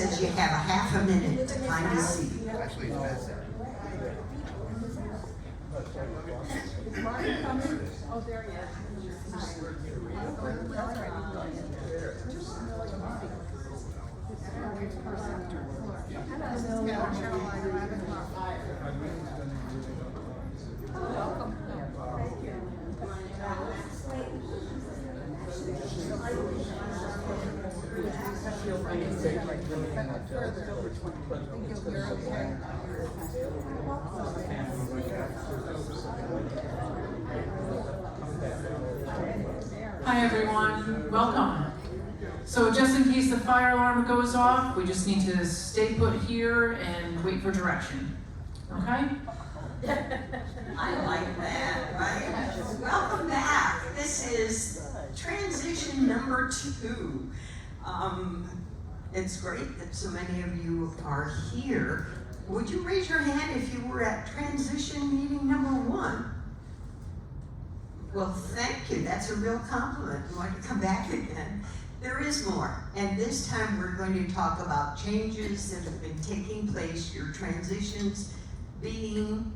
says you have a half a minute to find a seat. Actually, it's best. Is Martin coming? Oh, there he is. Welcome. Thank you. Hi everyone, welcome. So just in case the fire alarm goes off, we just need to stay put here and wait for direction, okay? I like that, right? Welcome back. This is transition number 2. It's great that so many of you are here. Would you raise your hand if you were at transition meeting number 1? Well, thank you. That's a real compliment. You want to come back again? There is more. And this time we're going to talk about changes that have been taking place, your transitions, being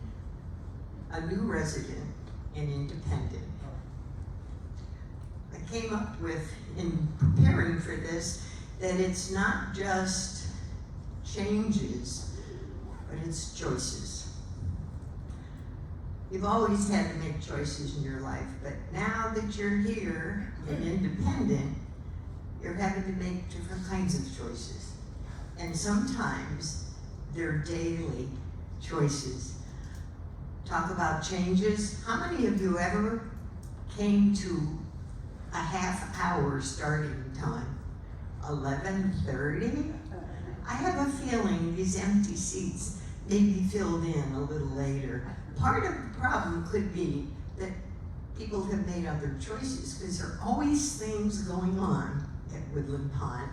a new resident and independent. I came up with, in preparing for this, that it's not just changes, but it's choices. You've always had to make choices in your life, but now that you're here and independent, you're having to make different kinds of choices. And sometimes they're daily choices. Talk about changes. How many of you ever came to a half-hour starting time? 11:30? I have a feeling these empty seats may be filled in a little later. Part of the problem could be that people have made other choices because there are always things going on at Woodland Pond.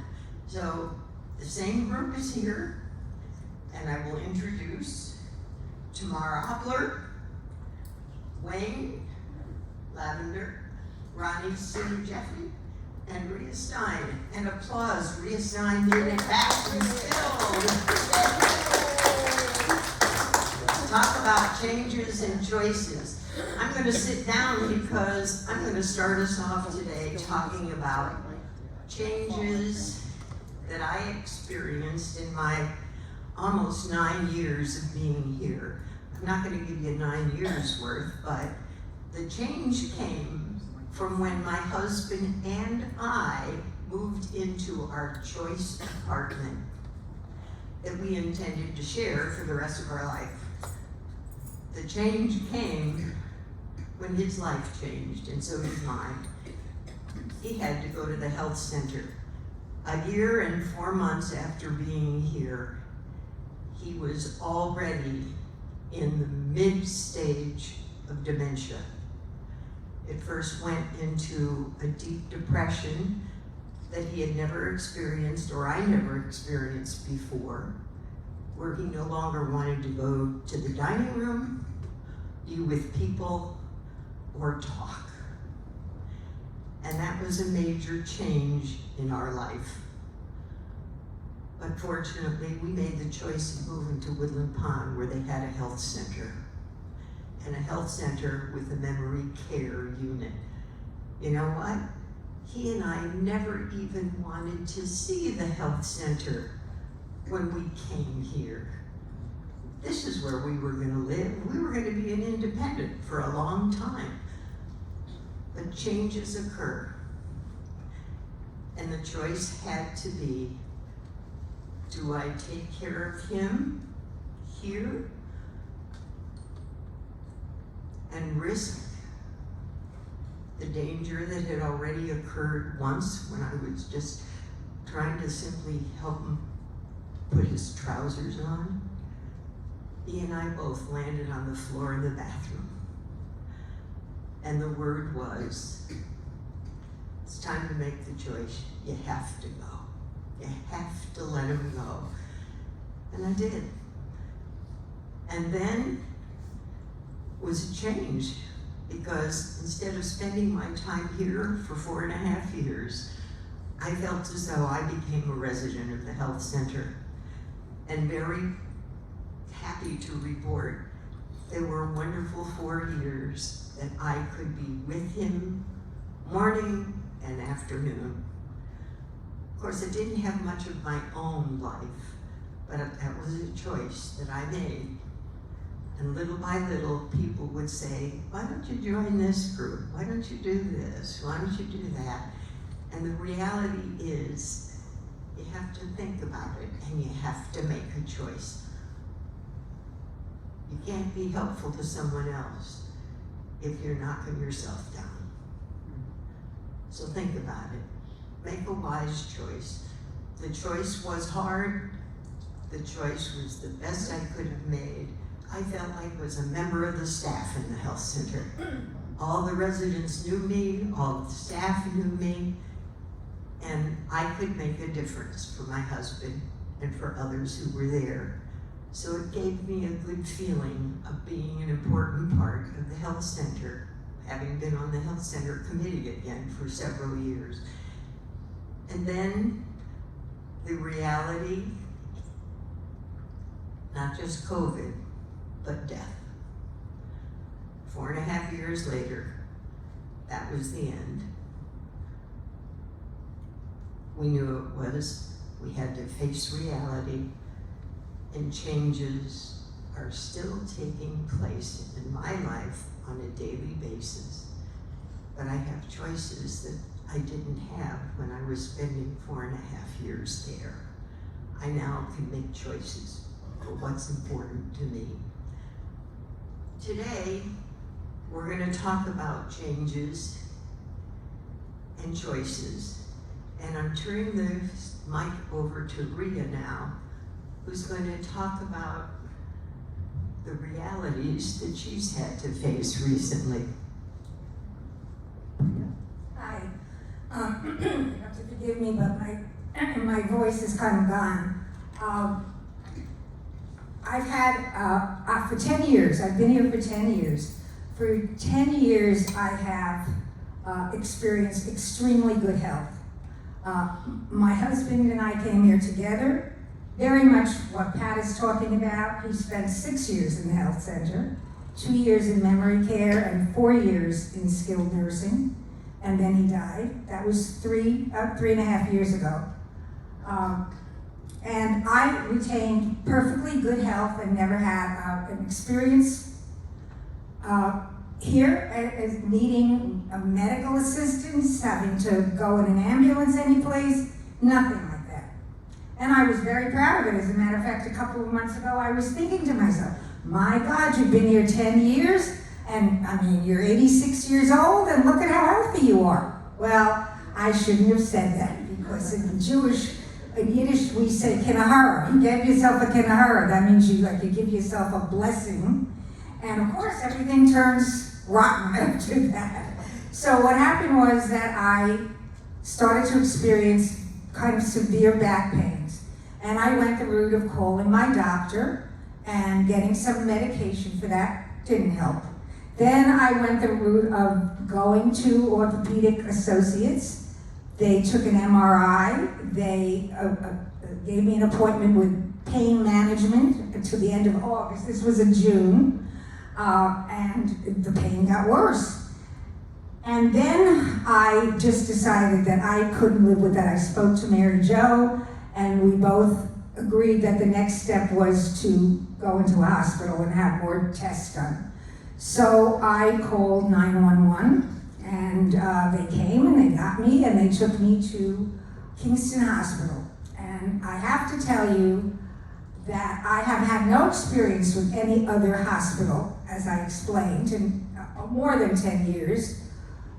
So the same group is here, and I will introduce Tamara Hubler, Wayne Lavender, Ronnie Sue Jeffrey, and Rhea Stein. And applause, Rhea Stein made it back from Phil. Talk about changes and choices. I'm going to sit down because I'm going to start us off today talking about changes that I experienced in my almost 9 years of being here. I'm not going to give you 9 years worth, but the change came from when my husband and I moved into our choice apartment that we intended to share for the rest of our life. The change came when his life changed, and so did mine. He had to go to the health center. A year and 4 months after being here, he was already in the mid-stage of dementia. It first went into a deep depression that he had never experienced, or I never experienced before, where he no longer wanted to go to the dining room, be with people, or talk. And that was a major change in our life. But fortunately, we made the choice of moving to Woodland Pond, where they had a health center, and a health center with a memory care unit. You know what? He and I never even wanted to see the health center when we came here. This is where we were going to live. We were going to be an independent for a long time. But changes occur. And the choice had to be, do I take care of him here and risk the danger that had already occurred once when I was just trying to simply help him put his trousers on? He and I both landed on the floor in the bathroom. And the word was, it's time to make the choice. You have to go. You have to let him go. And I did. And then was a change, because instead of spending my time here for 4.5 years, I felt as though I became a resident of the health center, and very happy to report they were wonderful 4 years that I could be with him morning and afternoon. Of course, I didn't have much of my own life, but that was a choice that I made. And little by little, people would say, why don't you join this group? Why don't you do this? Why don't you do that? And the reality is, you have to think about it and you have to make a choice. You can't be helpful to someone else if you're knocking yourself down. So think about it. Make a wise choice. The choice was hard. The choice was the best I could have made. I felt like I was a member of the staff in the health center. All the residents knew me, all the staff knew me, and I could make a difference for my husband and for others who were there. So it gave me a good feeling of being an important part of the health center, having been on the health center committee again for several years. And then the reality, not just COVID, but death. 4.5 years later, that was the end. We knew it was. We had to face reality, and changes are still taking place in my life on a daily basis. But I have choices that I didn't have when I was spending 4.5 years there. I now can make choices for what's important to me. Today, we're going to talk about changes and choices. And I'm turning the mic over to Rhea now, who's going to talk about the realities that she's had to face recently. Hi. You have to forgive me, but my voice is kind of gone. I've had, for 10 years, I've been here for 10 years. For 10 years, I have experienced extremely good health. My husband and I came here together, very much what Pat is talking about. He spent 6 years in the health center, 2 years in memory care, and 4 years in skilled nursing, and then he died. That was 3.5 years ago. And I retained perfectly good health and never had an experience here as needing a medical assistance, having to go in an ambulance anyplace, nothing like that. And I was very proud of it. As a matter of fact, a couple of months ago, I was thinking to myself, my God, you've been here 10 years, and I mean, you're 86 years old, and look at how healthy you are. Well, I shouldn't have said that, because in Yiddish, we say kinahara. You gave yourself a kinahara. That means you give yourself a blessing. And of course, everything turns rotten after that. So what happened was that I started to experience kind of severe back pains. And I went the route of calling my doctor and getting some medication for that. Didn't help. Then I went the route of going to Orthopedic Associates. They took an MRI. They gave me an appointment with pain management until the end of August. This was in June. And the pain got worse. And then I just decided that I couldn't live with that. I spoke to Mary Jo, and we both agreed that the next step was to go into a hospital and have more tests done. So I called 911, and they came and they got me and they took me to Kingston Hospital. And I have to tell you that I have had no experience with any other hospital, as I explained, in more than 10 years.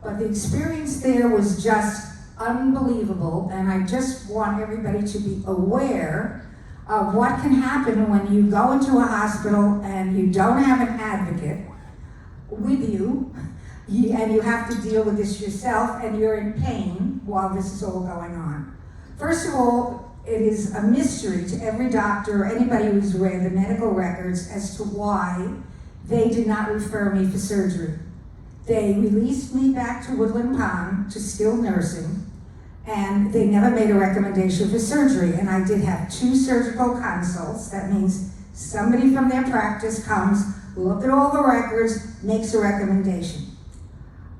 But the experience there was just unbelievable, and I just want everybody to be aware of what can happen when you go into a hospital and you don't have an advocate with you, and you have to deal with this yourself, and you're in pain while this is all going on. First of all, it is a mystery to every doctor or anybody who's read the medical records as to why they did not refer me for surgery. They released me back to Woodland Pond to skilled nursing, And they never made a recommendation for surgery. And I did have 2 surgical consults. That means somebody from their practice comes, look at all the records, makes a recommendation.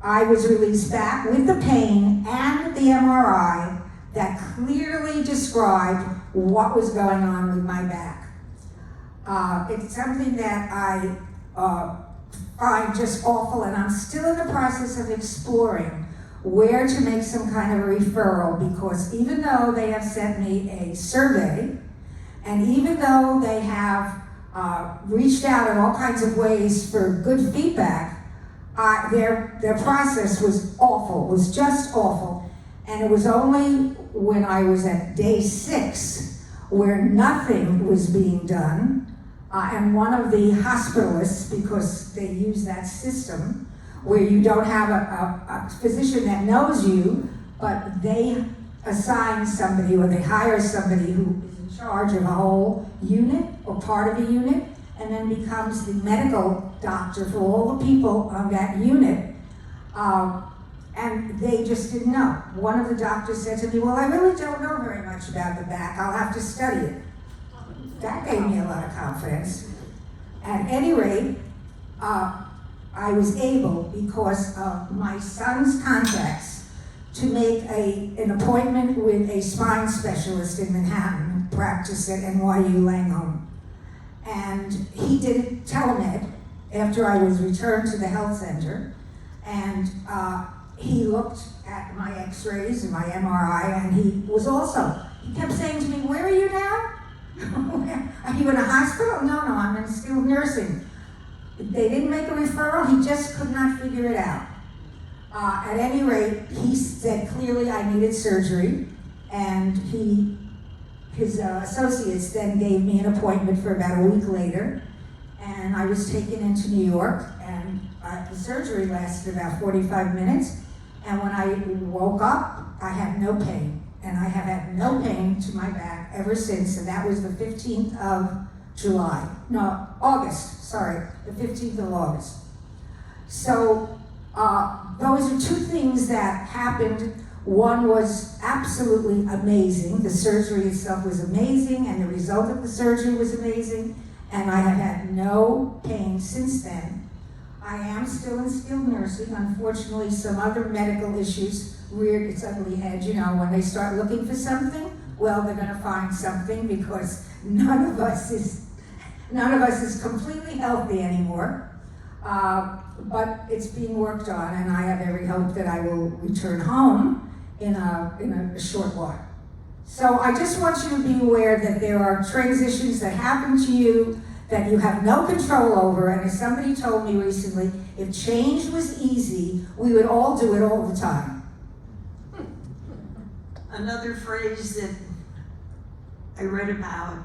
I was released back with the pain and the MRI that clearly described what was going on with my back. It's something that I find just awful, and I'm still in the process of exploring where to make some kind of a referral, because even though they have sent me a survey, and even though they have reached out in all kinds of ways for good feedback, their process was awful, was just awful. And it was only when I was at day 6 where nothing was being done, and one of the hospitalists, because they use that system, where you don't have a physician that knows you, but they assign somebody or they hire somebody who is in charge of a whole unit or part of a unit, and then becomes the medical doctor for all the people on that unit. And they just didn't know. One of the doctors said to me, well, I really don't know very much about the back. I'll have to study it. That gave me a lot of confidence. At any rate, I was able, because of my son's contacts, to make an appointment with a spine specialist in Manhattan, who practiced at NYU Langone. And he did telemed after I was returned to the health center. And he looked at my x-rays and my MRI, and he kept saying to me, where are you now? Are you in a hospital? No, I'm in skilled nursing. They didn't make a referral, he just could not figure it out. At any rate, he said clearly I needed surgery, and his associates then gave me an appointment for about a week later, and I was taken into New York, and the surgery lasted about 45 minutes, and when I woke up, I had no pain, and I have had no pain to my back ever since, and that was the 15th of August, the 15th of August. So those are 2 things that happened. One was absolutely amazing. The surgery itself was amazing, and the result of the surgery was amazing, and I have had no pain since then. I am still in skilled nursing. Unfortunately, some other medical issues reared its ugly head. You know, when they start looking for something, well, they're gonna find something, because none of us is completely healthy anymore. But it's being worked on, and I have every hope that I will return home in a short while. So I just want you to be aware that there are transitions that happen to you that you have no control over, and as somebody told me recently, if change was easy, we would all do it all the time. Another phrase that I read about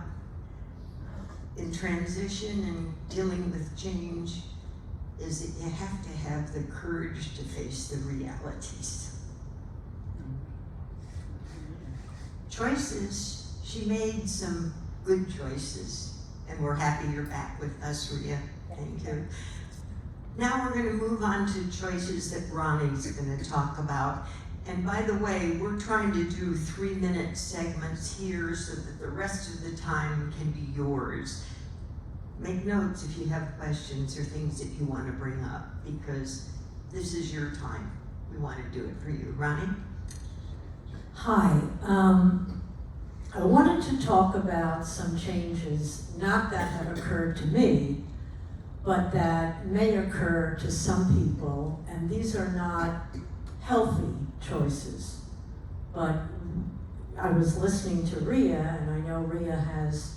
in transition and dealing with change is that you have to have the courage to face the realities. Choices, she made some good choices, and we're happy you're back with us, Rhea. Thank you. Now we're gonna move on to choices that Ronnie's gonna talk about. And by the way, we're trying to do 3-minute segments here so that the rest of the time can be yours. Make notes if you have questions or things that you want to bring up, because this is your time. We want to do it for you. Ronnie? Hi. I wanted to talk about some changes, not that have occurred to me, but that may occur to some people, and these are not healthy choices. But I was listening to Rhea, and I know Rhea has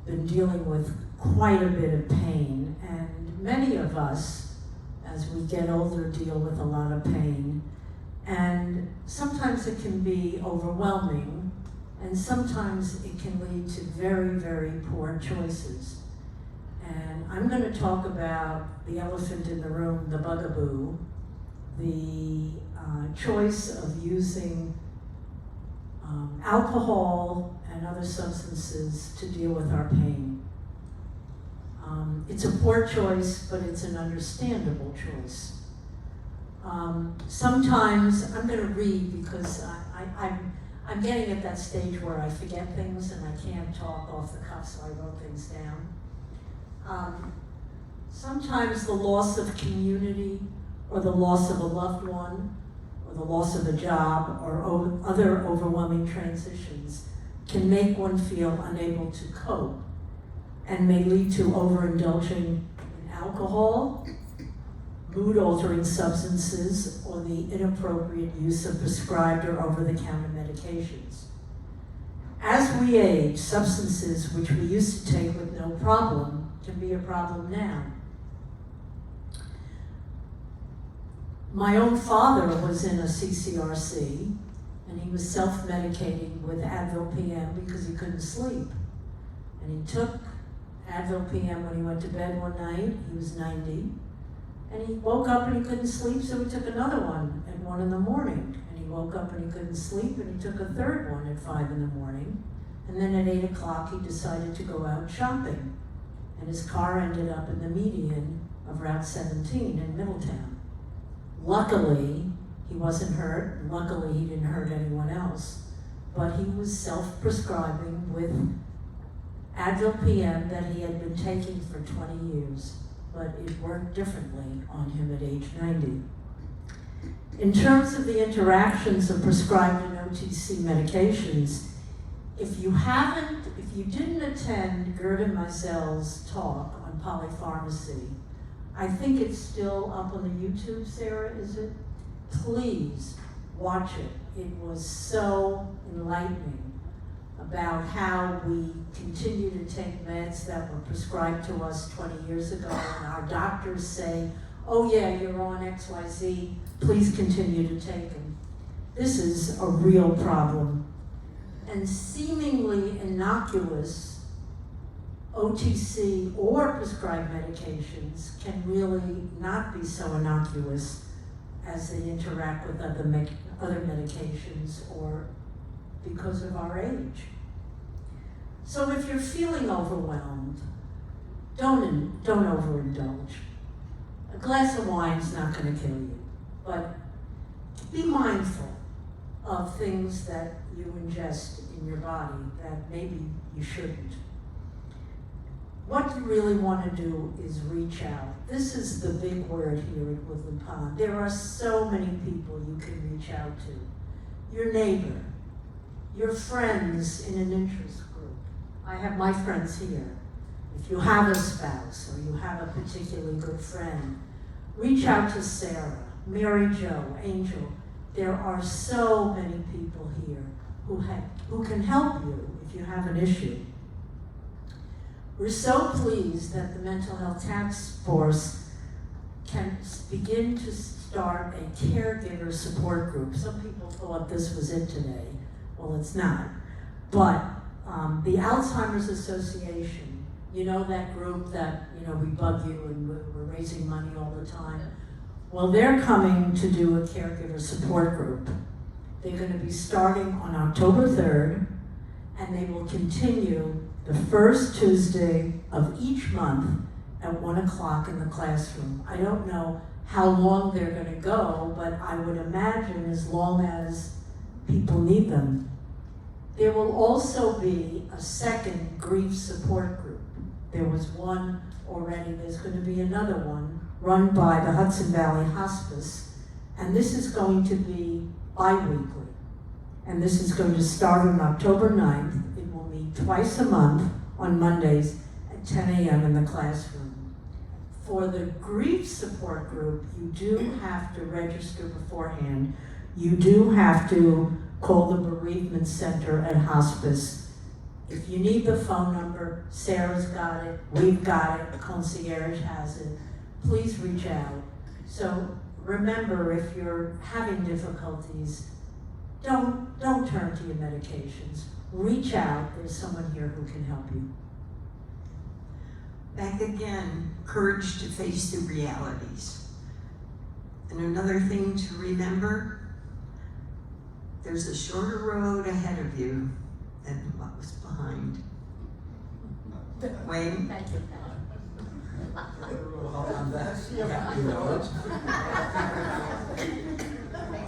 been dealing with quite a bit of pain, and many of us, as we get older, deal with a lot of pain, and sometimes it can be overwhelming, and sometimes it can lead to very, very poor choices. And I'm going to talk about the elephant in the room, the bugaboo, the choice of using alcohol and other substances to deal with our pain. It's a poor choice, but it's an understandable choice. Sometimes, I'm going to read because I I'm getting at that stage where I forget things and I can't talk off the cuff, so I wrote things down. Sometimes the loss of community, or the loss of a loved one, or the loss of a job, or other overwhelming transitions can make one feel unable to cope and may lead to overindulging in alcohol, mood-altering substances, or the inappropriate use of prescribed or over-the-counter medications. As we age, substances which we used to take with no problem can be a problem now. My own father was in a CCRC, and he was self-medicating with Advil PM because he couldn't sleep. And he took Advil PM when he went to bed one night. He was 90. And he woke up and he couldn't sleep, so he took another one at 1 in the morning. And he woke up and he couldn't sleep, and he took a third one at 5 in the morning. And then at 8 o'clock, he decided to go out shopping. And his car ended up in the median of Route 17 in Middletown. Luckily, he wasn't hurt. Luckily, he didn't hurt anyone else. But he was self-prescribing with Advil PM that he had been taking for 20 years. But it worked differently on him at age 90. In terms of the interactions of prescribed and OTC medications, if you didn't attend Gerda Meisel's talk on polypharmacy, I think it's still up on the YouTube, Sarah, is it? Please watch it. It was so enlightening about how we continue to take meds that were prescribed to us 20 years ago, and our doctors say, oh yeah, you're on XYZ, please continue to take them. This is a real problem. And seemingly innocuous OTC or prescribed medications can really not be so innocuous as they interact with other medications or because of our age. So if you're feeling overwhelmed, don't overindulge. A glass of wine's not going to kill you, but be mindful of things that you ingest in your body that maybe you shouldn't. What you really want to do is reach out. This is the big word here at Woodland Pond. There are so many people you can reach out to. Your neighbor, your friends in an interest group. I have my friends here. If you have a spouse or you have a particularly good friend, reach out to Sarah, Mary Jo, Angel. There are so many people here who can help you if you have an issue. We're so pleased that the Mental Health Task Force can begin to start a caregiver support group. Some people thought this was it today. Well, it's not. But the Alzheimer's Association, you know that group that, we bug you and we're raising money all the time? Well, they're coming to do a caregiver support group. They're going to be starting on October 3rd, and they will continue the first Tuesday of each month at 1 o'clock in the classroom. I don't know how long they're going to go, but I would imagine as long as people need them. There will also be a second grief support group. There was one already, there's going to be another one run by the Hudson Valley Hospice, and this is going to be bi-weekly. And this is going to start on October 9th. It will meet twice a month on Mondays at 10 a.m. in the classroom. For the grief support group, you do have to register beforehand. You do have to call the bereavement center at hospice. If you need the phone number, Sarah's got it, we've got it, the concierge has it. Please reach out. So remember, if you're having difficulties, don't turn to your medications. Reach out, there's someone here who can help you. Back again, courage to face the realities. And another thing to remember, there's a shorter road ahead of you than what was behind. Wayne? Thank you. On that, you know it.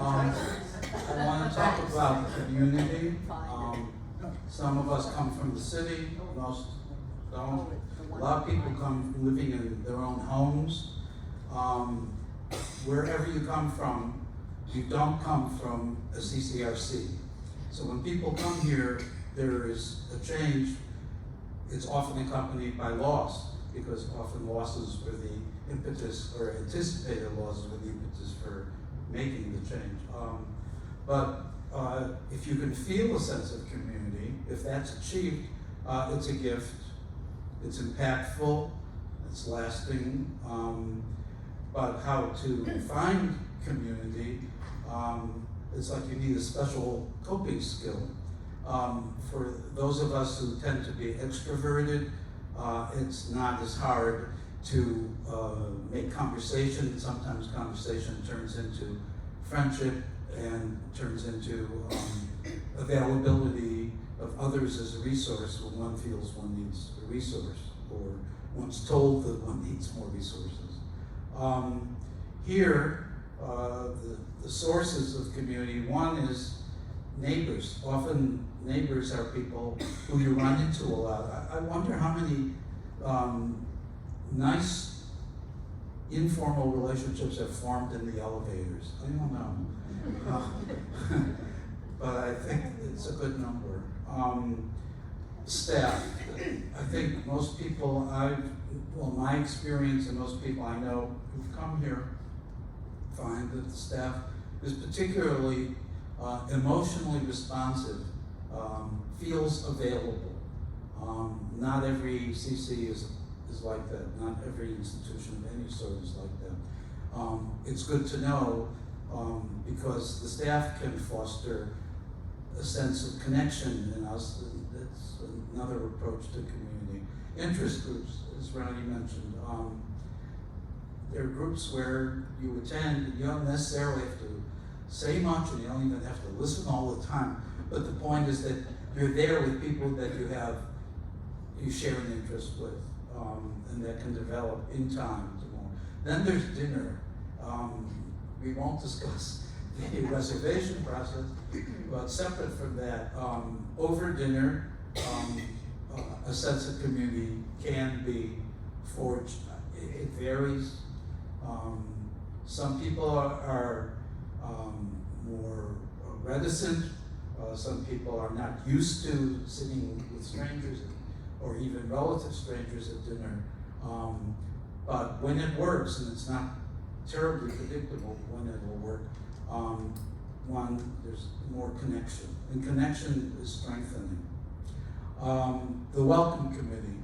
I want to talk about about the community. Some of us come from the city, most don't. A lot of people come living in their own homes. Wherever you come from, you don't come from a CCRC. So when people come here, there is a change. It's often accompanied by loss, because often losses were the impetus, or anticipated losses were the impetus for making the change. But if you can feel a sense of community, if that's achieved, it's a gift. It's impactful. It's lasting. But how to find community, it's like you need a special coping skill. For those of us who tend to be extroverted, it's not as hard to make conversation. Sometimes conversation turns into friendship and turns into availability of others as a resource when one feels one needs a resource, or one's told that one needs more resources. Here, the sources of community, one is neighbors. Often neighbors are people who you run into a lot. I wonder how many nice informal relationships have formed in the elevators. I don't know. But I think it's a good number. Staff. I think most people my experience and most people I know who've come here find that the staff is particularly emotionally responsive, feels available. Not every CC is like that. Not every institution of any sort is like that. It's good to know because the staff can foster a sense of connection in us. That's another approach to community. Interest groups, as Ronnie mentioned. There are groups where you attend, and you don't necessarily have to say much, and you don't even have to listen all the time. But the point is that you're there with people that you share an interest with, and that can develop in time to more. Then there's dinner. We won't discuss the reservation process, but separate from that, over dinner, a sense of community can be forged. It varies. Some people are more reticent. Some people are not used to sitting with strangers or even relative strangers at dinner. But when it works, and it's not terribly predictable when it will work, there's more connection. And connection is strengthening. The Welcome Committee.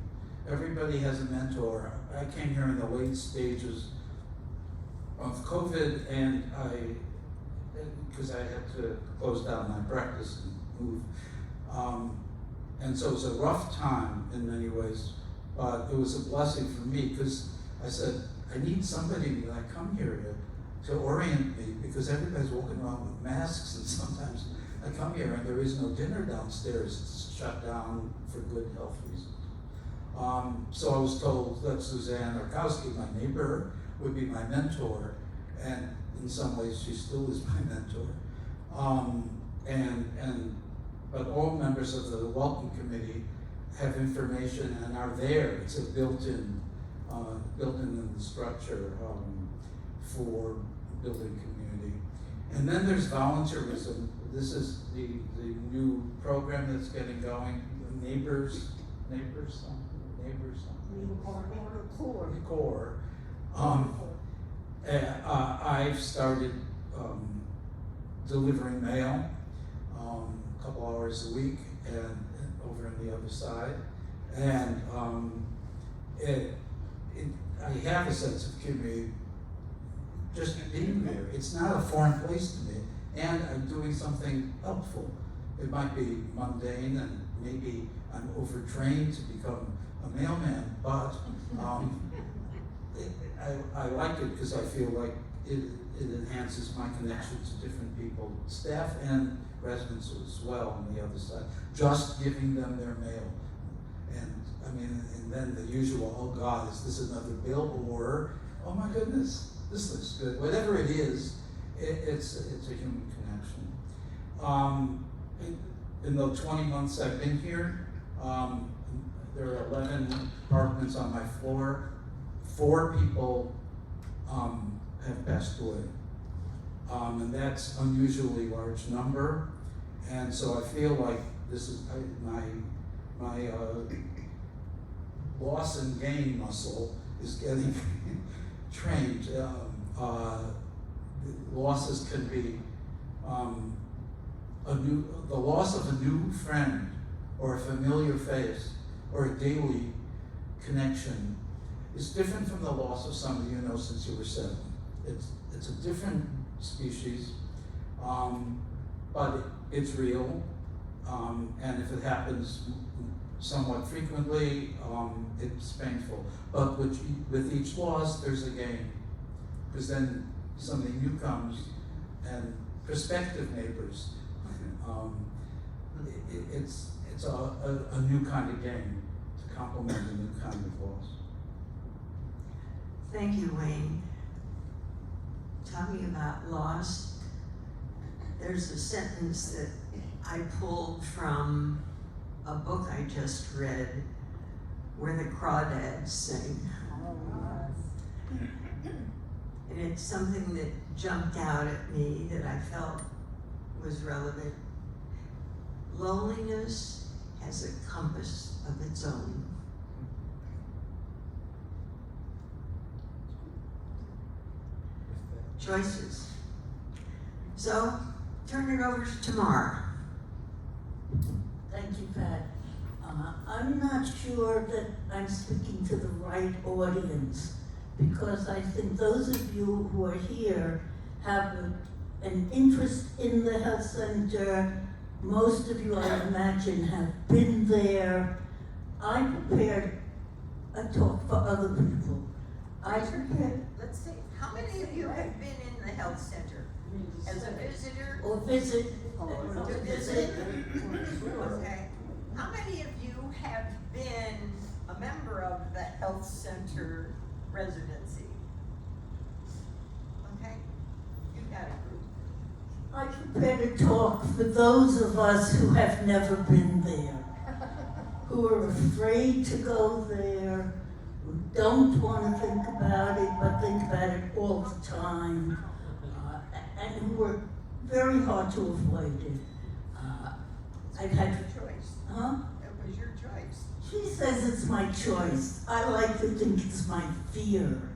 Everybody has a mentor. I came here in the late stages of COVID, and because I had to close down my practice and move. And so it was a rough time in many ways, but it was a blessing for me because I said, I need somebody when I come here to orient me, because everybody's walking around with masks, and sometimes I come here and there is no dinner downstairs. It's shut down for good health reasons. So I was told that Suzanne Arkowski, my neighbor, would be my mentor, and in some ways she still is my mentor. But all members of the Welcome Committee have information and are there. It's a built-in in the structure for building community. And then there's volunteerism. This is the new program that's getting going. Neighbors. Core. I've started delivering mail a couple hours a week and over on the other side. And I have a sense of community just being there. It's not a foreign place to me, and I'm doing something helpful. It might be mundane, and maybe I'm overtrained to become a mailman, but I like it because I feel like it enhances my connection to different people, staff and residents as well on the other side. Just giving them their mail. And then the usual, oh God, is this another bill? Or, oh my goodness, this looks good. Whatever it is, it's a human connection. In the 20 months I've been here, there are 11 apartments on my floor. 4 people have passed away. And that's unusually large number. And so I feel like this is my loss and gain muscle is getting trained. Losses can be the loss of a new friend or a familiar face or a daily connection is different from the loss of somebody you know since you were 7. It's a different species, but it's real, and if it happens somewhat frequently, it's painful. But with each loss, there's a gain, because then something new comes, and prospective neighbors, it's a new kind of gain to complement a new kind of loss. Thank you, Wayne. Talking about loss, there's a sentence that I pulled from a book I just read where the crawdads sing. And it's something that jumped out at me that I felt was relevant. Loneliness has a compass of its own. Choices. So, turn it over to Tamara. Thank you, Pat. I'm not sure that I'm speaking to the right audience, because I think those of you who are here have an interest in the health center. Most of you, I imagine, have been there. I prepared a talk for other people. Let's see, how many of you have been in the health center? As a visitor? Or visit. To visit? Okay. How many of you have been a member of the health center residency? Okay, you got a group. I prepared a talk for those of us who have never been there, who are afraid to go there, who don't want to think about it, but think about it all the time, and who are very hard to avoid it. I've had Choice. Huh? It was your choice. She says it's my choice. I like to think it's my fear,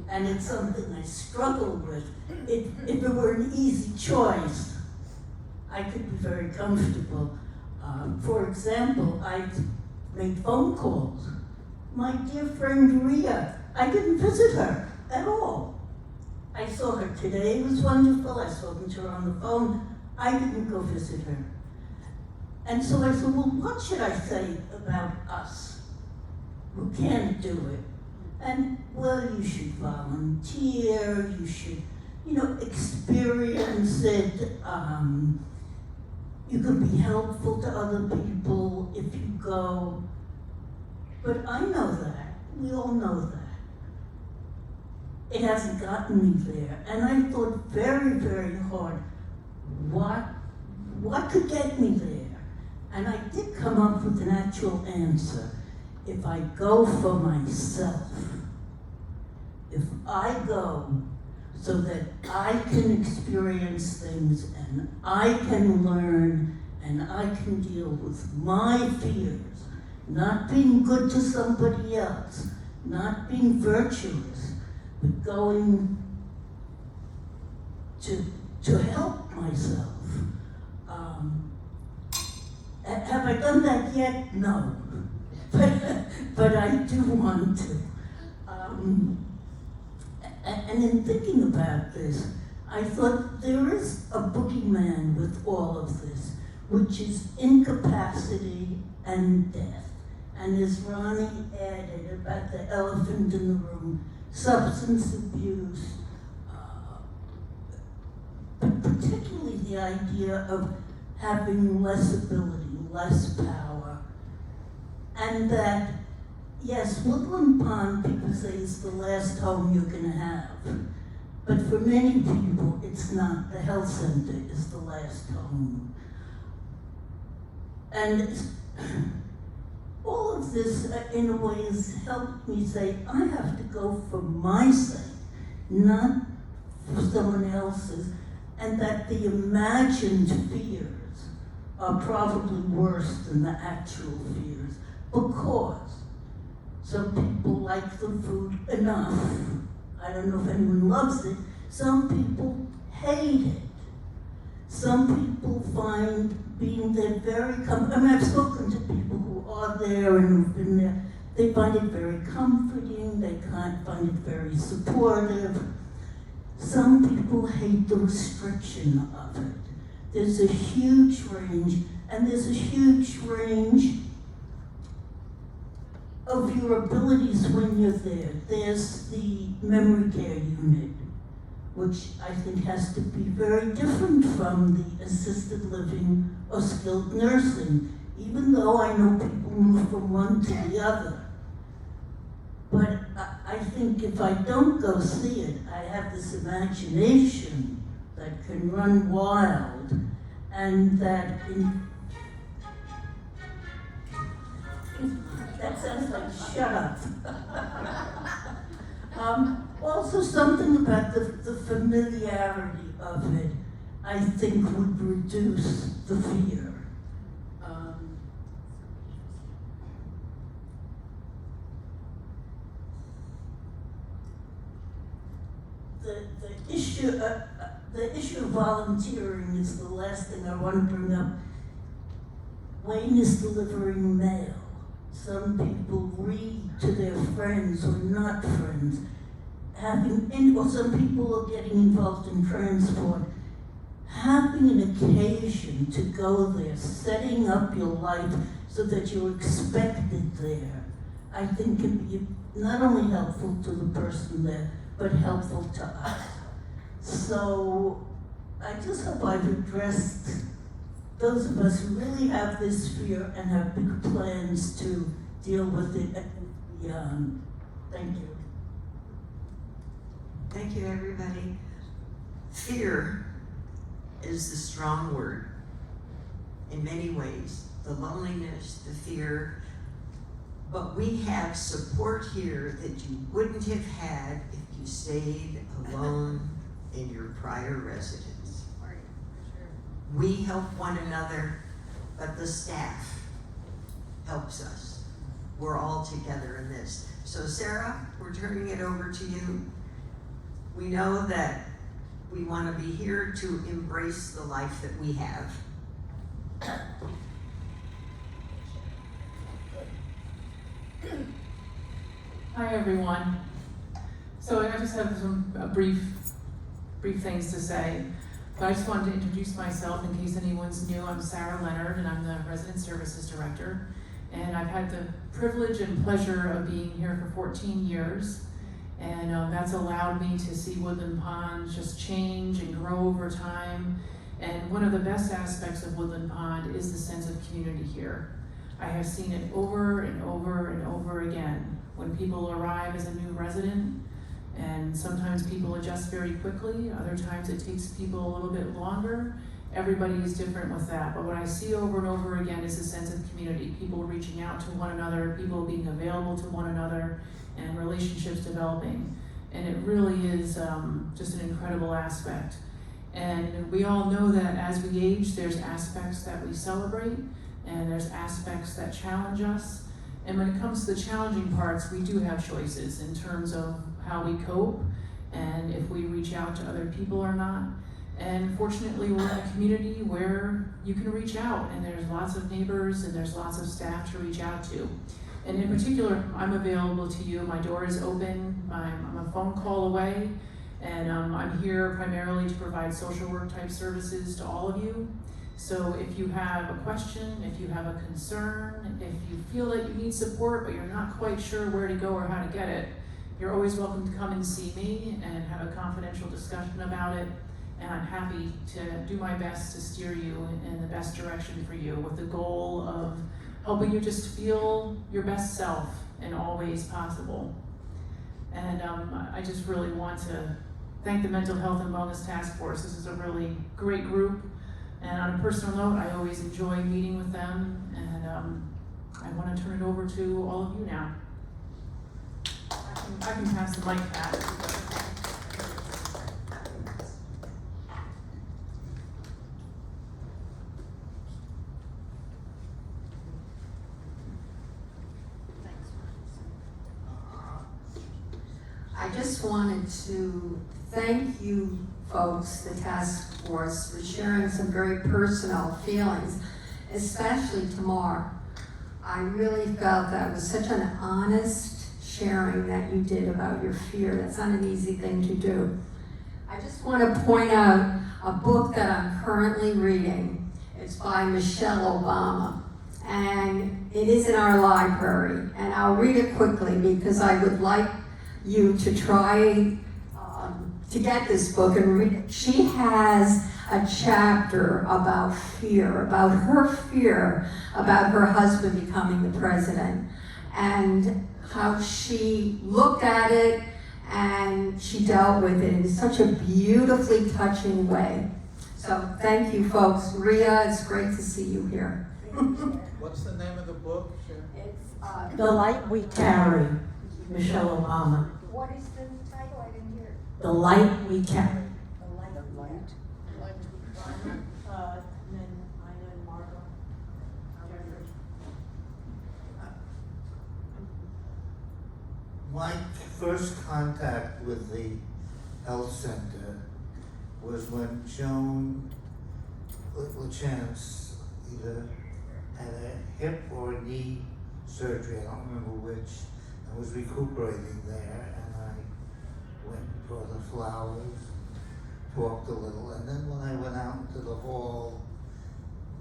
and it's something I struggle with. If it were an easy choice, I could be very comfortable. For example, I've made phone calls. My dear friend Ria, I didn't visit her at all. I saw her today, it was wonderful. I spoke to her on the phone. I didn't go visit her. And so I said, well, what should I say about us who can't do it? And, well, you should volunteer, you should, experience it. You can be helpful to other people if you go. But I know that, we all know that. It hasn't gotten me there. And I thought very, very hard, what could get me there? And I did come up with an actual answer. If I go for myself, if I go so that I can experience things and I can learn and I can deal with my fears, not being good to somebody else, not being virtuous, but going to help myself. Have I done that yet? No. But I do want to. And in thinking about this, I thought there is a boogeyman with all of this, which is incapacity and death. And as Ronnie added about the elephant in the room, substance abuse, but particularly the idea of having less ability, less power, and that, yes, Woodland Pond, people say, is the last home you're going to have. But for many people, it's not. The health center is the last home. And all of this, in a way, has helped me say, I have to go for my sake, not for someone else's, and that the imagined fears are probably worse than the actual fears, because some people like the food enough. I don't know if anyone loves it. Some people hate it. Some people find being there very I've spoken to people who are there and who've been there. They find it very comforting. They can't find it very supportive. Some people hate the restriction of it. There's a huge range, and there's a huge range of your abilities when you're there. There's the memory care unit, which I think has to be very different from the assisted living or skilled nursing, even though I know people move from one to the other. But I think if I don't go see it, I have this imagination that can run wild, and that that sounds like shut up. Also something about the familiarity of it, I think would reduce the fear. The issue of volunteering is the last thing I want to bring up. Wayne is delivering mail. Some people read to their friends or not friends. Or some people are getting involved in transport. Having an occasion to go there, setting up your life so that you're expected there, I think can be not only helpful to the person there, but helpful to us. So I just hope I've addressed those of us who really have this fear and have big plans to deal with it beyond. Thank you. Thank you, everybody. Fear is the strong word in many ways. The loneliness, the fear. But we have support here that you wouldn't have had if you stayed alone in your prior residence. We help one another, but the staff helps us. We're all together in this. So Sarah, we're turning it over to you. We know that we want to be here to embrace the life that we have. Hi, everyone. So I just have some brief things to say. But I just wanted to introduce myself in case anyone's new. I'm Sarah Leonard, and I'm the Resident Services Director. And I've had the privilege and pleasure of being here for 14 years. And that's allowed me to see Woodland Pond just change and grow over time. And one of the best aspects of Woodland Pond is the sense of community here. I have seen it over and over and over again. When people arrive as a new resident, and sometimes people adjust very quickly, other times it takes people a little bit longer. Everybody is different with that, but what I see over and over again is a sense of community, people reaching out to one another, people being available to one another, and relationships developing. And it really is just an incredible aspect. And we all know that as we age, there's aspects that we celebrate, and there's aspects that challenge us. And when it comes to the challenging parts, we do have choices in terms of how we cope, and if we reach out to other people or not. And fortunately, we're in a community where you can reach out, and there's lots of neighbors and there's lots of staff to reach out to. And in particular, I'm available to you. My door is open. I'm a phone call away, and I'm here primarily to provide social work type services to all of you. So if you have a question, if you have a concern, if you feel that you need support but you're not quite sure where to go or how to get it, you're always welcome to come and see me and have a confidential discussion about it. And I'm happy to do my best to steer you in the best direction for you, with the goal of helping you just feel your best self in all ways possible. And I just really want to thank the Mental Health and Wellness Task Force. This is a really great group. And on a personal note, I always enjoy meeting with them, and I want to turn it over to all of you now. I can pass the mic back. I just wanted to thank you folks, the task force, for sharing some very personal feelings, especially Tamar. I really felt that was such an honest sharing that you did about your fear. That's not an easy thing to do. I just want to point out a book that I'm currently reading. It's by Michelle Obama, and it is in our library. And I'll read it quickly because I would like you to try to get this book and read it. She has a chapter about fear, about her fear about her husband becoming the president, and how she looked at it and she dealt with it in such a beautifully touching way. So thank you, folks. Ria, it's great to see you here. What's the name of the book, Sharon? It's The Light We Carry, Michelle Obama. What is the title? I didn't hear it. The Light We Carry. The light. And then Ina and Margot. My first contact with the health center was when Joan LaChance either had a hip or a knee surgery, I don't remember which, and was recuperating there, and I went and brought her flowers, talked a little, and then when I went out into the hall,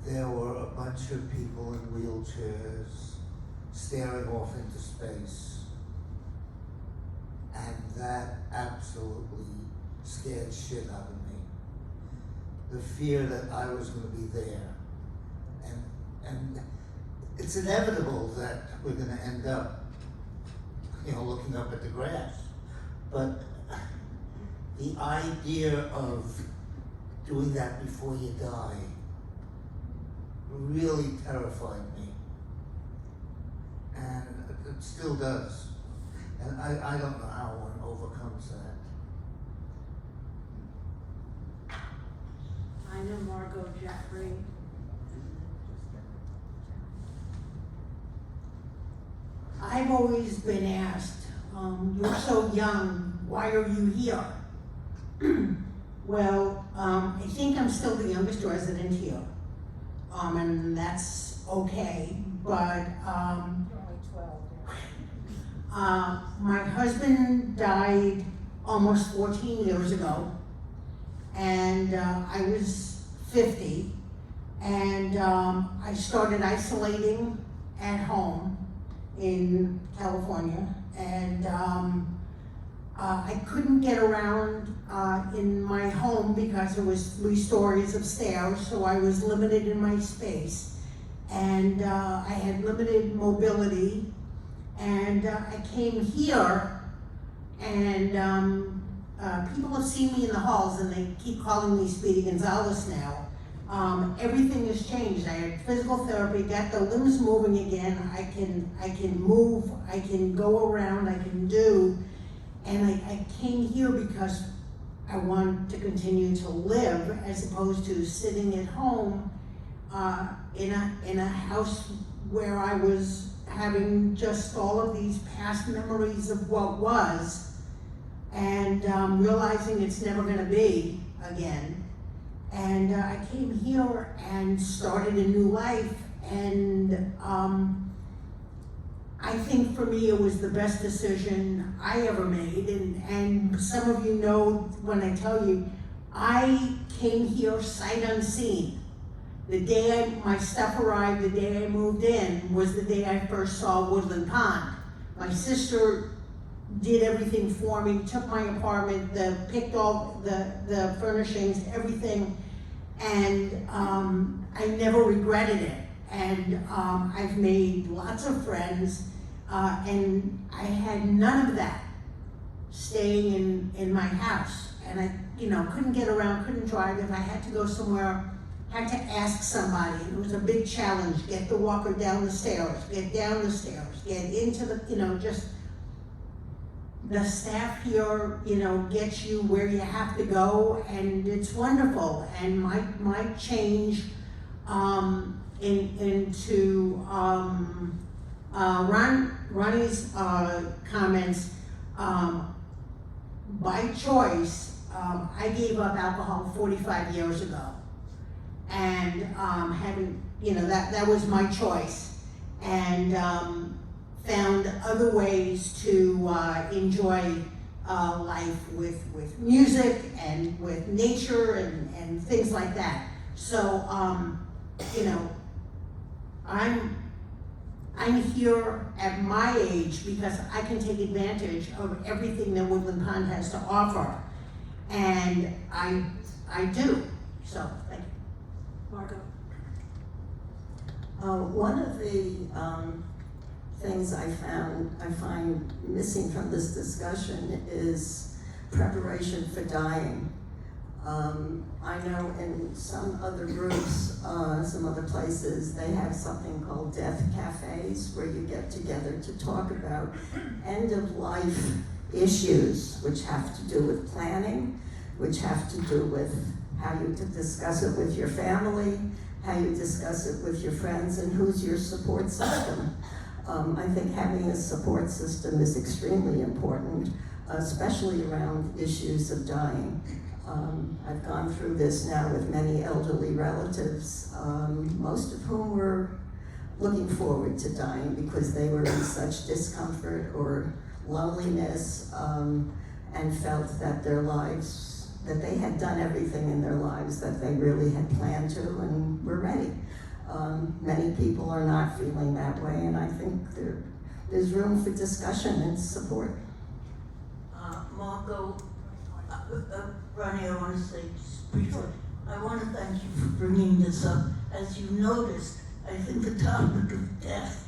there were a bunch of people in wheelchairs staring off into space. And that absolutely scared shit out of me. The fear that I was gonna be there. And it's inevitable that we're gonna end up, looking up at the grass. But the idea of doing that before you die really terrified me. And it still does. And I don't know how one overcomes that. Ina, Margot, Jeffrey. I've always been asked, you're so young, why are you here? Well, I think I'm still the youngest resident here, and that's okay, but You're only 12. my husband died almost 14 years ago, and I was 50, and I started isolating at home in California, and I couldn't get around in my home because there was 3 stories of stairs, so I was limited in my space, and I had limited mobility, and I came here, and people have seen me in the halls, and they keep calling me Speedy Gonzalez now. Everything has changed. I had physical therapy, got the limbs moving again. I can move, I can go around, I can do. And I came here because I want to continue to live as opposed to sitting at home in a house where I was having just all of these past memories of what was, and realizing it's never gonna be again. And I came here and started a new life, and I think for me it was the best decision I ever made, and some of you know when I tell you, I came here sight unseen. The day my stuff arrived, the day I moved in, was the day I first saw Woodland Pond. My sister did everything for me, took my apartment, picked all the furnishings, everything, and I never regretted it. And I've made lots of friends, and I had none of that staying in my house. and I, couldn't get around, couldn't drive. If I had to go somewhere, had to ask somebody, and it was a big challenge. Get the walker down the stairs, get down the stairs, get into the, just the staff here, gets you where you have to go, and it's wonderful. And my change into Ronnie's comments, by choice, I gave up alcohol 45 years ago. And having, that was my choice. And found other ways to enjoy life with music and with nature and things like that. So, I'm here at my age because I can take advantage of everything that Woodland Pond has to offer. And I do. So, thank you. Margot? One of the things I find missing from this discussion is preparation for dying. I know in some other groups, some other places, they have something called death cafes where you get together to talk about end-of-life issues, which have to do with planning, which have to do with how you discuss it with your family, how you discuss it with your friends, and who's your support system. I think having a support system is extremely important, especially around issues of dying. I've gone through this now with many elderly relatives, most of whom were looking forward to dying because they were in such discomfort or loneliness, and felt that their lives, that they had done everything in their lives that they really had planned to and were ready. Many people are not feeling that way, and I think there's room for discussion and support. Margot, Ronnie, I want to say just briefly, I want to thank you for bringing this up. As you noticed, I think the topic of death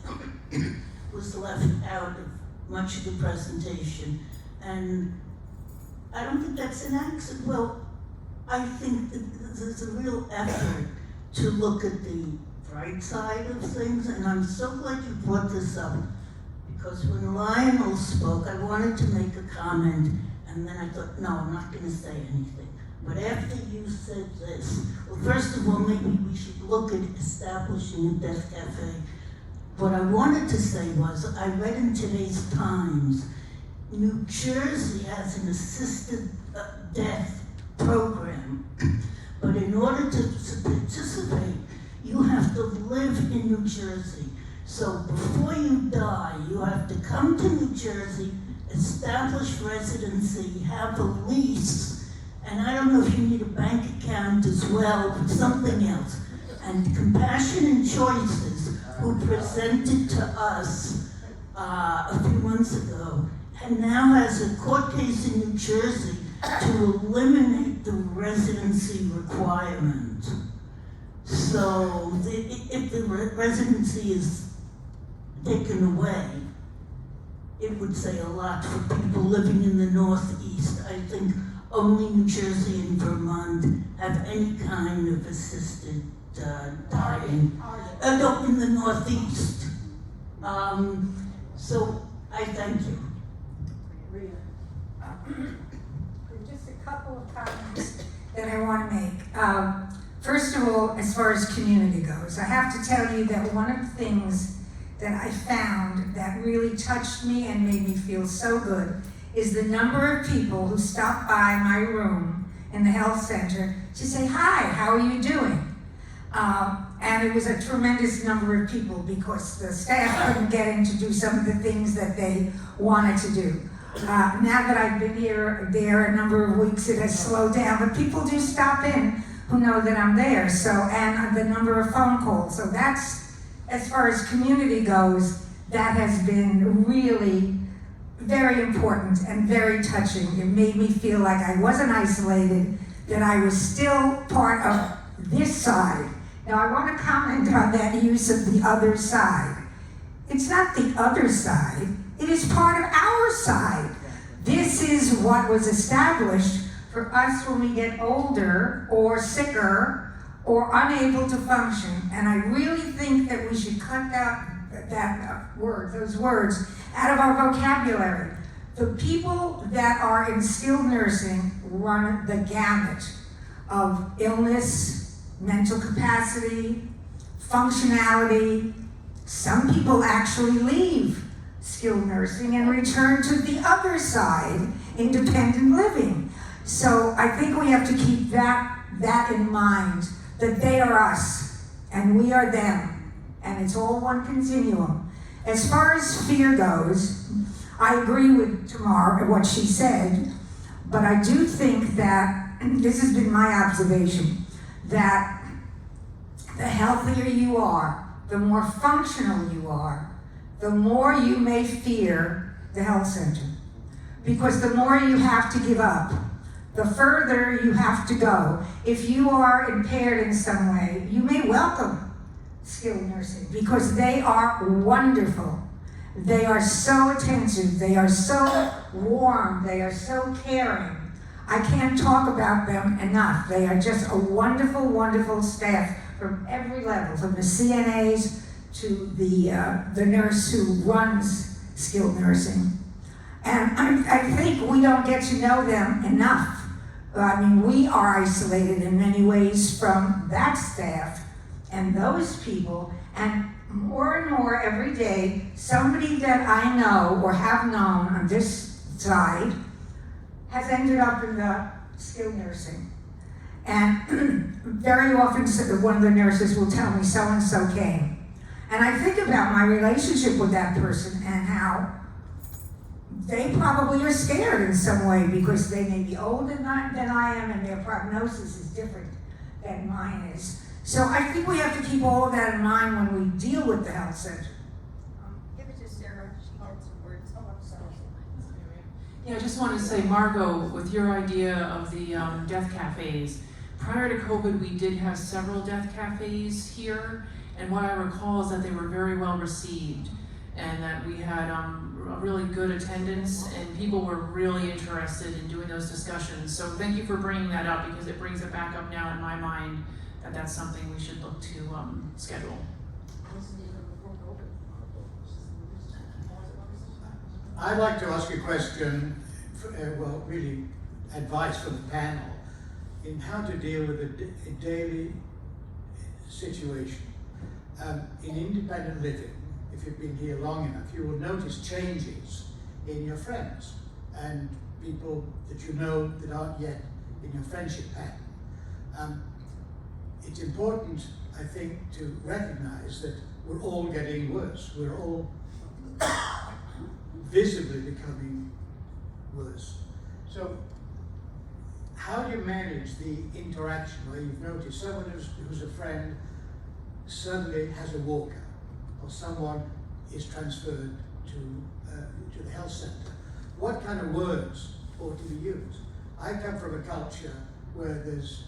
was left out of much of the presentation, and I don't think that's an accident. Well, I think that there's a real effort to look at the bright side of things, and I'm so glad you brought this up, because when Lionel spoke, I wanted to make a comment, and then I thought, no, I'm not going to say anything. But after you said this, well, first of all, maybe we should look at establishing a death cafe. What I wanted to say was, I read in today's Times, New Jersey has an assisted death program, but in order to participate, you have to live in New Jersey. So before you die, you have to come to New Jersey, establish residency, have a lease, and I don't know if you need a bank account as well, but something else. And Compassion and Choices, who presented to us a few months ago, and now has a court case in New Jersey to eliminate the residency requirement. So if the residency is taken away, it would say a lot for people living in the Northeast. I think only New Jersey and Vermont have any kind of assisted dying. No, in the Northeast. So I thank you. Just a couple of comments that I want to make. First of all, as far as community goes, I have to tell you that one of the things that I found that really touched me and made me feel so good is the number of people who stop by my room in the health center to say, hi, how are you doing? And it was a tremendous number of people because the staff couldn't get in to do some of the things that they wanted to do. Now that I've been there a number of weeks, it has slowed down, but people do stop in who know that I'm there. So, and the number of phone calls. So that's, as far as community goes, that has been really very important and very touching. It made me feel like I wasn't isolated, that I was still part of this side. Now I want to comment on that use of the other side. It's not the other side, it is part of our side. This is what was established for for us when we get older or sicker or unable to function. And I really think that we should cut those words out of our vocabulary. The people that are in skilled nursing run the gamut of illness, mental capacity, functionality. Some people actually leave skilled nursing and return to the other side, independent living. So I think we have to keep that in mind, that they are us and we are them, and it's all one continuum. As far as fear goes, I agree with Tamar, what she said, but I do think that, this has been my observation, that the healthier you are, the more functional you are, the more you may fear the health center. Because the more you have to give up, the further you have to go. If you are impaired in some way, you may welcome skilled nursing because they are wonderful. They are so attentive, they are so warm, they are so caring. I can't talk about them enough. They are just a wonderful, wonderful staff from every level, from the CNAs to the nurse who runs skilled nursing. And I think we don't get to know them enough. I mean, we are isolated in many ways from that staff and those people, and more and more every day, somebody that I know or have known on this side has ended up in the skilled nursing. And very often one of the nurses will tell me so-and-so came. And I think about my relationship with that person and how they probably are scared in some way because they may be older than I am and their prognosis is different than mine is. So I think we have to keep all of that in mind when we deal with the health center. Give it to Sarah, she had some words. Oh, I'm sorry. Yeah, I just wanted to say, Margot, with your idea of the death cafes, prior to COVID, we did have several death cafes here, and what I recall is that they were very well received, and that we had really good attendance, and people were really interested in doing those discussions. So thank you for bringing that up, because it brings it back up now in my mind that that's something we should look to schedule. I'd like to ask a question, well, really advice for the panel in how to deal with a daily situation. In independent living, if you've been here long enough, you will notice changes in your friends and people that you know that aren't yet in your friendship pattern. It's important, I think, to recognize that we're all getting worse. We're all visibly becoming worse. So how do you manage the interaction where you've noticed someone who's a friend suddenly has a walker, or someone is transferred to the health center? What kind of words ought to be used? I come from a culture where there's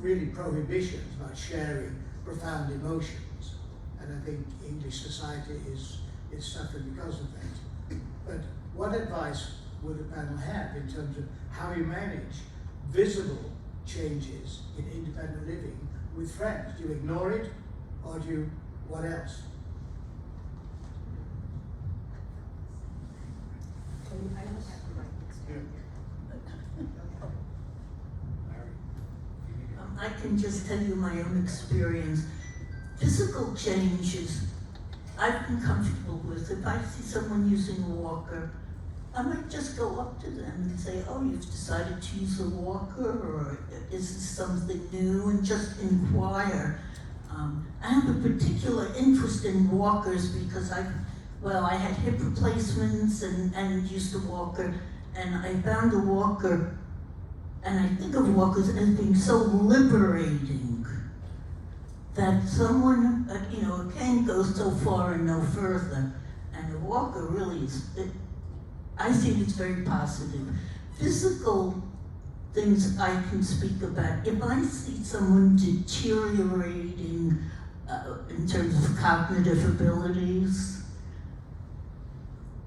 really prohibitions about sharing profound emotions, and I think English society is suffering because of that. But what advice would the panel have in terms of how you manage visible changes in independent living with friends? Do you ignore it, or do you, what else? I can just tell you my own experience. Physical changes I've been comfortable with. If I see someone using a walker, I might just go up to them and say, oh, you've decided to use a walker, or is this something new? And just inquire. I have a particular interest in walkers because I had hip replacements and used a walker, and I found a walker, and I think of walkers as being so liberating that someone, a cane goes so far and no further, and a walker really is, I think it's very positive. Physical things I can speak about. If I see someone deteriorating in terms of cognitive abilities,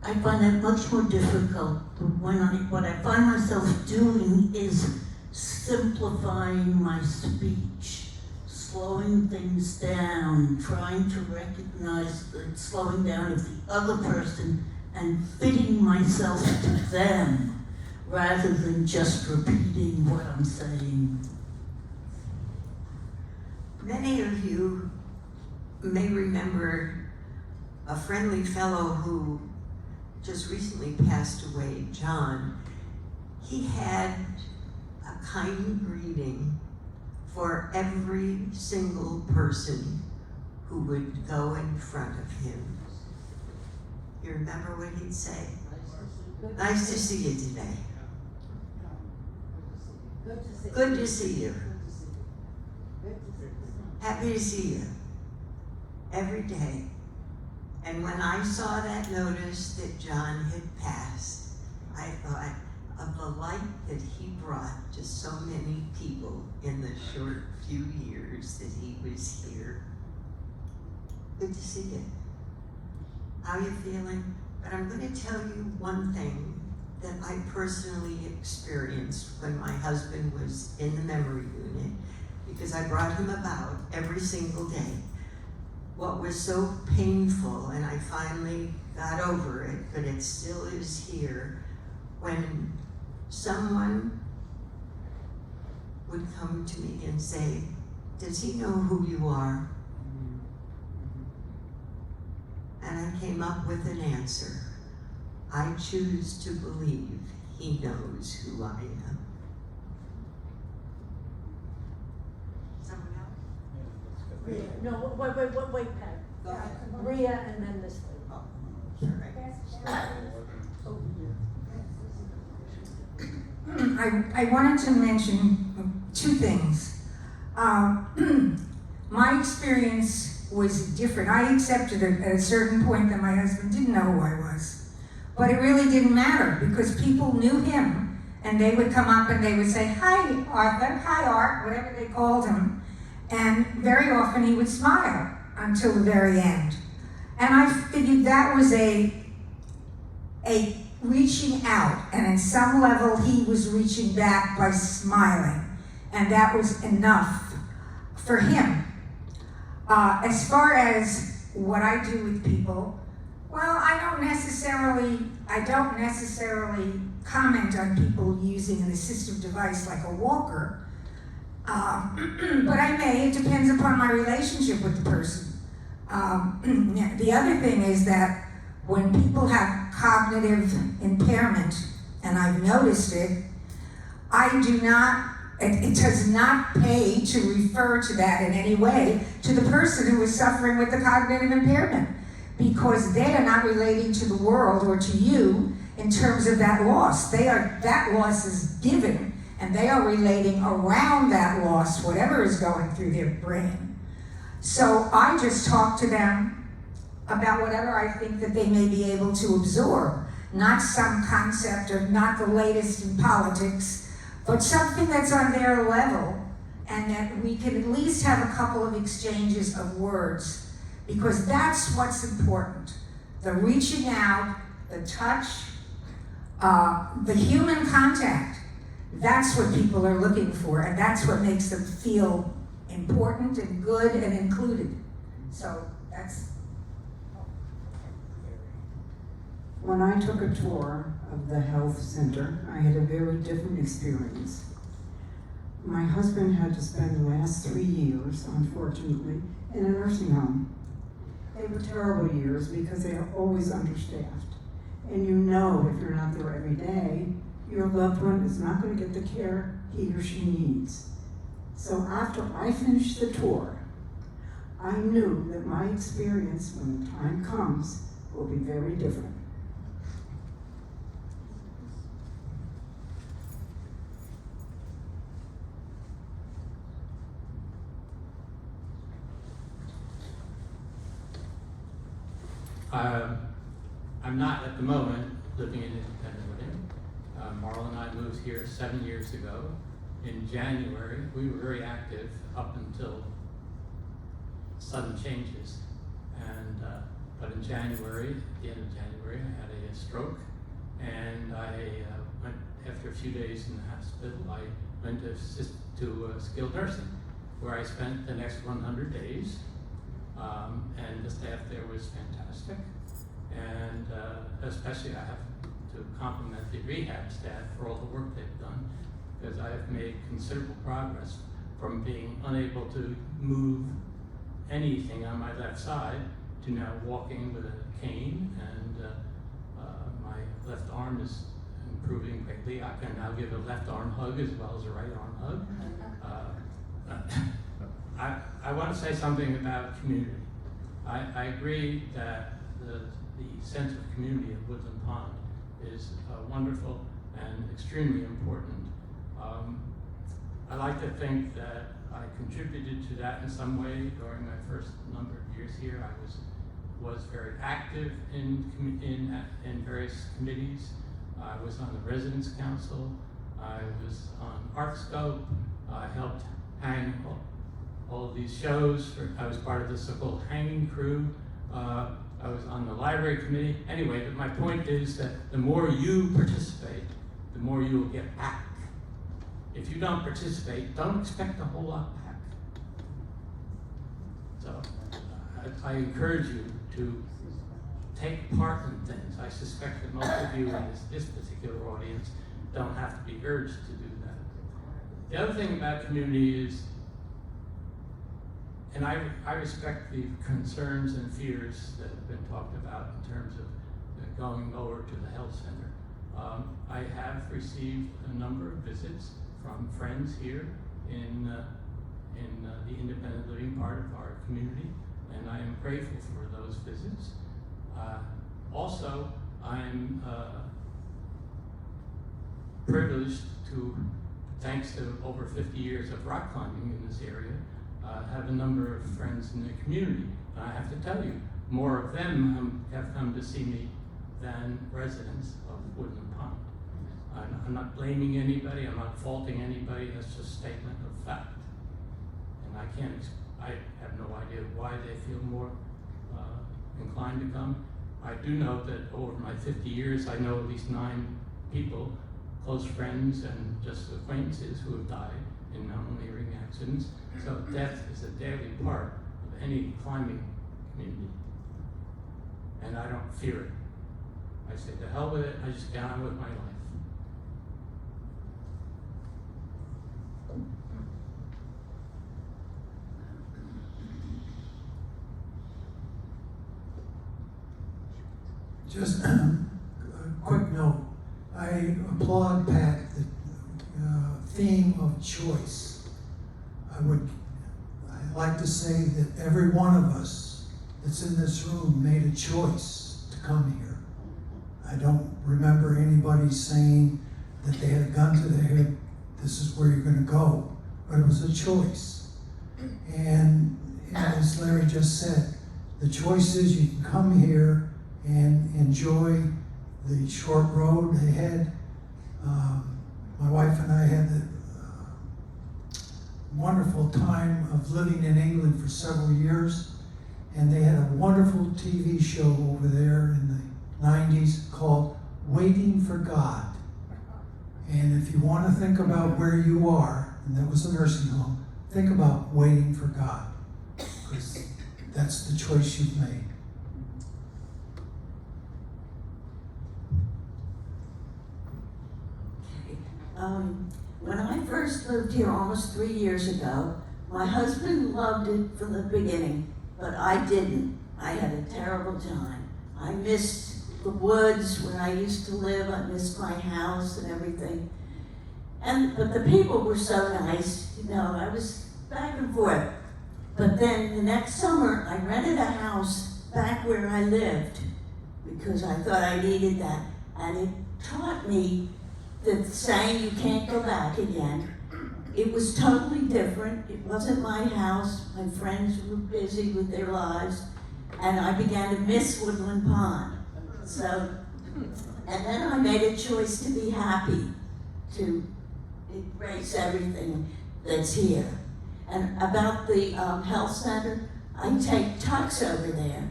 I find that much more difficult. What I find myself doing is simplifying my speech, slowing things down, trying to recognize the slowing down of the other person and fitting myself to them rather than just repeating what I'm saying. Many of you may remember a friendly fellow who just recently passed away, John. He had a kind greeting for every single person who would go in front of him. You remember what he'd say? Nice to see you today. Good to see you. Happy to see you. Every day. And when I saw that notice that John had passed, I thought of the light that he brought to so many people in the short few years that he was here. Good to see you. How are you feeling? But I'm going to tell you one thing that I personally experienced when my husband was in the memory unit, because I brought him about every single day. What was so painful, and I finally got over it, but it still is here, when someone would come to me and say, does he know who you are? And I came up with an answer. I choose to believe he knows who I am. Someone else? Rhea, no, wait, Pat. Go ahead. Rhea and then this lady. Oh, sorry. I wanted to mention two things. My experience was different. I accepted it at a certain point that my husband didn't know who I was. But it really didn't matter because people knew him and they would come up and they would say, hi Arthur, hi Art, whatever they called him. And very often he would smile until the very end. And I figured that was a reaching out, and at some level he was reaching back by smiling, and that was enough for him. As far as what I do with people, well, I don't necessarily comment on people using an assistive device like a walker, but I may. It depends upon my relationship with the person. The other thing is that when people have cognitive impairment, and I've noticed it, it does not pay to refer to that in any way to the person who is suffering with the cognitive impairment, because they are not relating to the world or to you in terms of that loss. That loss is given, and they are relating around that loss, whatever is going through their brain. So I just talk to them about whatever I think that they may be able to absorb, not some concept or not the latest in politics, but something that's on their level, and that we can at least have a couple of exchanges of words, because that's what's important. The reaching out, the touch, the human contact, that's what people are looking for, and that's what makes them feel important and good and included. So that's... When I took a tour of the health center, I had a very different experience. My husband had to spend the last 3 years, unfortunately, in a nursing home. They were terrible years because they are always understaffed. And you know if you're not there every day, your loved one is not going to get the care he or she needs. So after I finished the tour, I knew that my experience when the time comes will be very different. I'm not at the moment living in independent living. Marla and I moved here 7 years ago. In January, we were very active up until sudden changes. And but in January, at the end of January, I had a stroke, and I went after a few days in the hospital. I went to skilled nursing, where I spent the next 100 days. And the staff there was fantastic. And especially I have to compliment the rehab staff for all the work they've done, because I have made considerable progress from being unable to move anything on my left side to now walking with a cane, and my left arm is improving greatly. I can now give a left arm hug as well as a right arm hug. I want to say something about community. I agree that the sense of community at Woodland Pond is wonderful and extremely important. I like to think that I contributed to that in some way during my first number of years here. I was very active in various committees. I was on the Residence Council. I was on ArtScope. I helped hang all of these shows. I was part of the so-called hanging crew. I was on the library committee. Anyway, my point is that the more you participate, the more you will get back. If you don't participate, don't expect a whole lot back. So I encourage you to take part in things. I suspect that most of you in this particular audience don't have to be urged to do that. The other thing about community is, and I respect the concerns and fears that have been talked about in terms of going over to the health center. I have received a number of visits from friends here in the independent living part of our community, and I am grateful for those visits. Also, I'm privileged to, thanks to over 50 years of rock climbing in this area, have a number of friends in the community. And I have to tell you, more of them have come to see me than residents of Woodland Pond. I'm not blaming anybody, I'm not faulting anybody, that's just a statement of fact. And I have no idea why they feel more inclined to come. I do know that over my 50 years, I know at least 9 people, close friends and just acquaintances who have died in mountaineering accidents. So death is a daily part of any climbing community. And I don't fear it. I say, to hell with it, I just get on with my life. Just a quick note. I applaud Pat the theme of choice. I'd like to say that every one of us that's in this room made a choice to come here. I don't remember anybody saying that they had a gun to their head, this is where you're going to go, but it was a choice. And as Larry just said, the choice is you can come here and enjoy the short road ahead. My wife and I had the wonderful time of living in England for several years, and they had a wonderful TV show over there in the 90s called Waiting for God. And if you want to think about where you are, and that was a nursing home, think about waiting for God, because that's the choice you've made. When I first moved here almost 3 years ago, my husband loved it from the beginning, but I didn't. I had a terrible time. I missed the woods where I used to live. I missed my house and everything. But the people were so nice, you know, I was back and forth. But then the next summer, I rented a house back where I lived because I thought I needed that. And it taught me that saying you can't go back again. It was totally different. It wasn't my house. My friends were busy with their lives. And I began to miss Woodland Pond. So, and then I made a choice to be happy, to embrace everything that's here. And about the health center, I take Tux over there.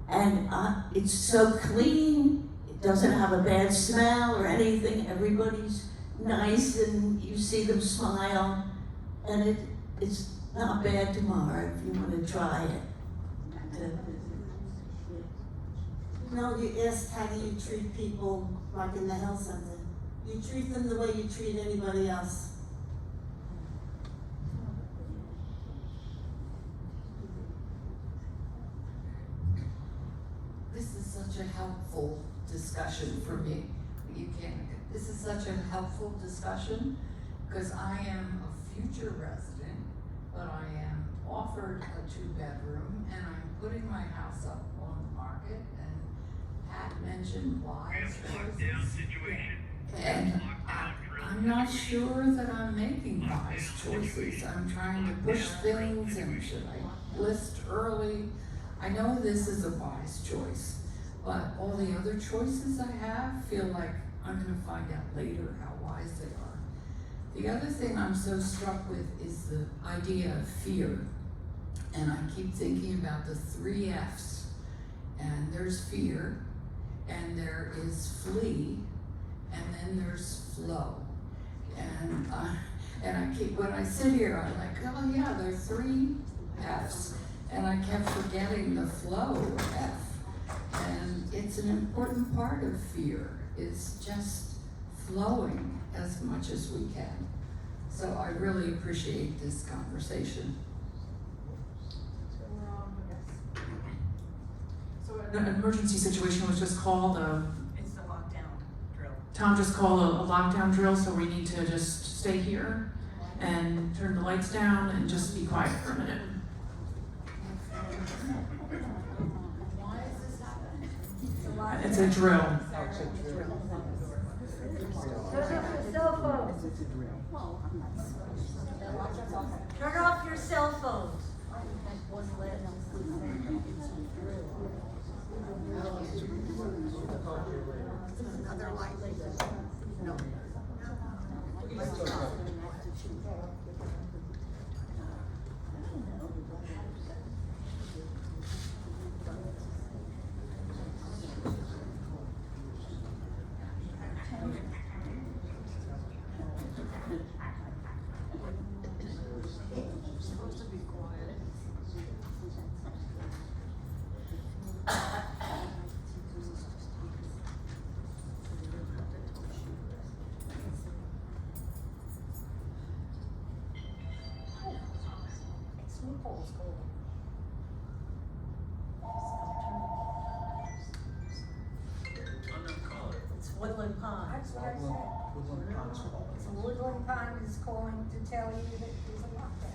And it's so clean. It doesn't have a bad smell or anything. Everybody's nice and you see them smile, and it's not bad tomorrow if you want to try it. No, you asked how do you treat people like in the health center. You treat them the way you treat anybody else. This is such a helpful discussion for me. This is such a helpful discussion because I am a future resident, but I am offered a 2-bedroom and I'm putting my house up on the market, and Pat mentioned wise choices. And I'm not sure that I'm making wise choices. I'm trying to push things, and should I list early? I know this is a wise choice, but all the other choices I have feel like I'm gonna find out later how wise they are. The other thing I'm so struck with is the idea of fear. And I keep thinking about the 3 F's. And there's fear, and there is flee, and then there's flow. And I keep, when I sit here, I'm like, oh yeah, there's 3 F's. And I kept forgetting the flow F. And it's an important part of fear, is just flowing as much as we can. So I really appreciate this conversation. So an emergency situation was just called It's the lockdown drill. Tom just called a lockdown drill, so we need to just stay here and turn the lights down and just be quiet for a minute. Why is this happening? It's a drill. Cell phones. Turn off your cell phones. Another light. No. It's Woodland Pond. That's what I said. It's Woodland Pond is calling to tell you that there's a lockdown.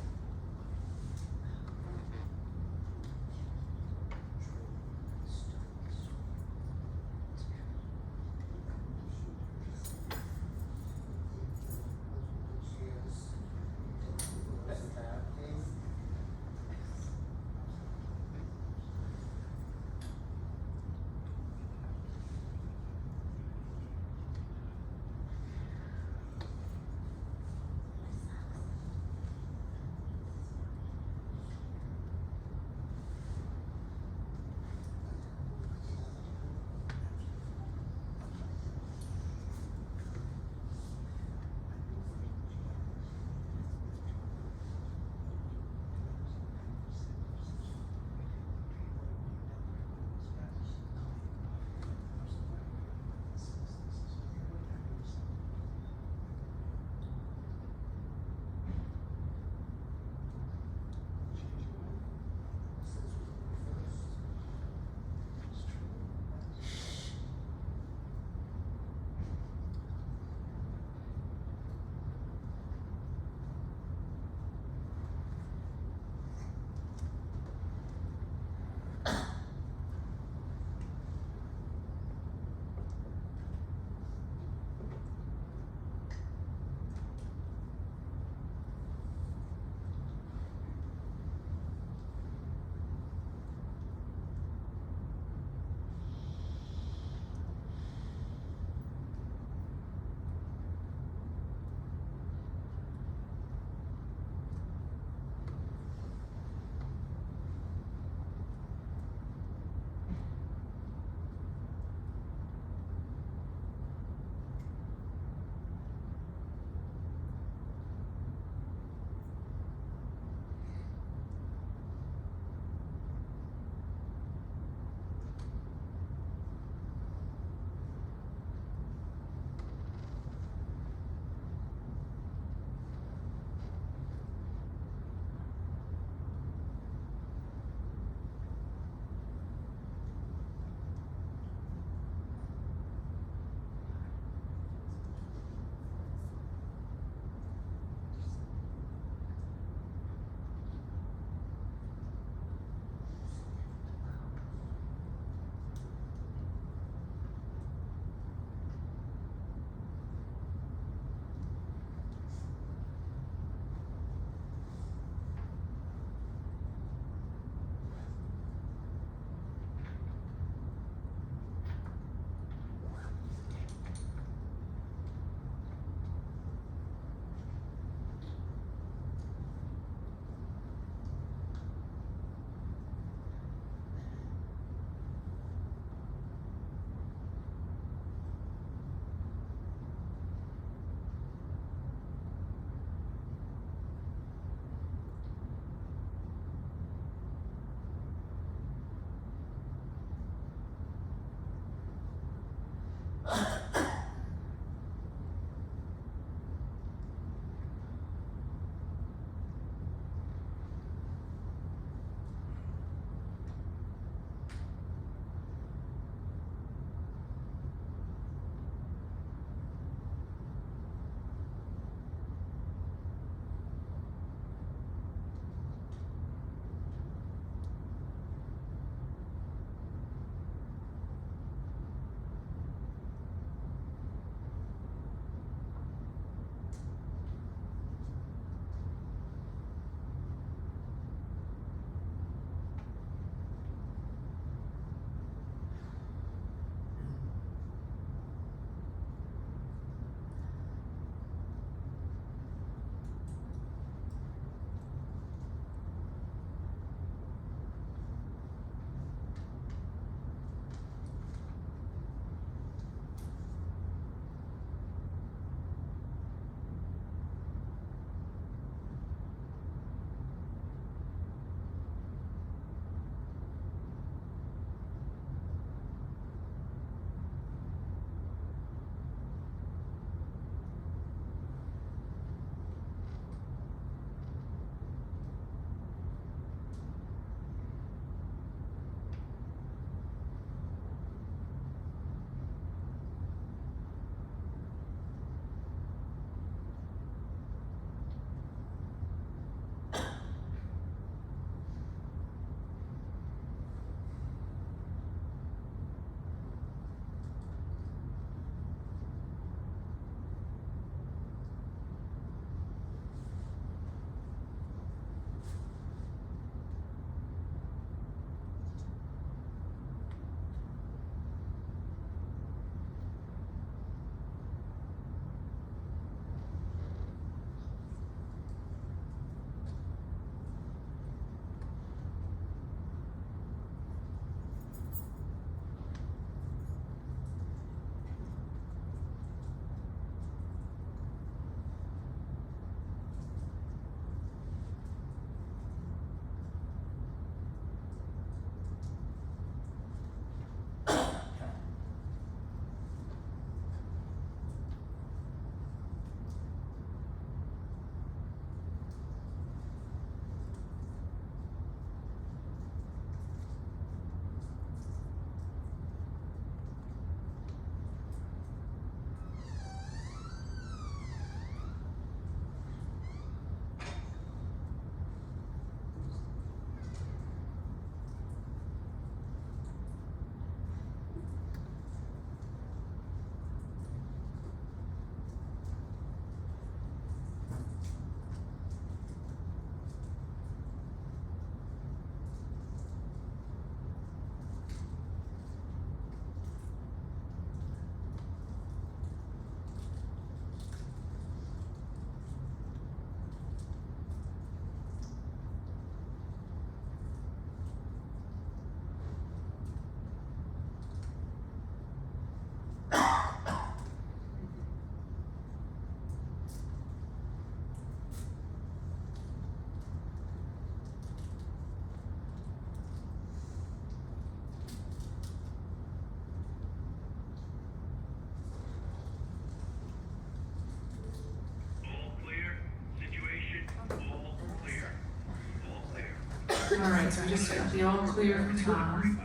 All right, so I just got the all clear from Tom.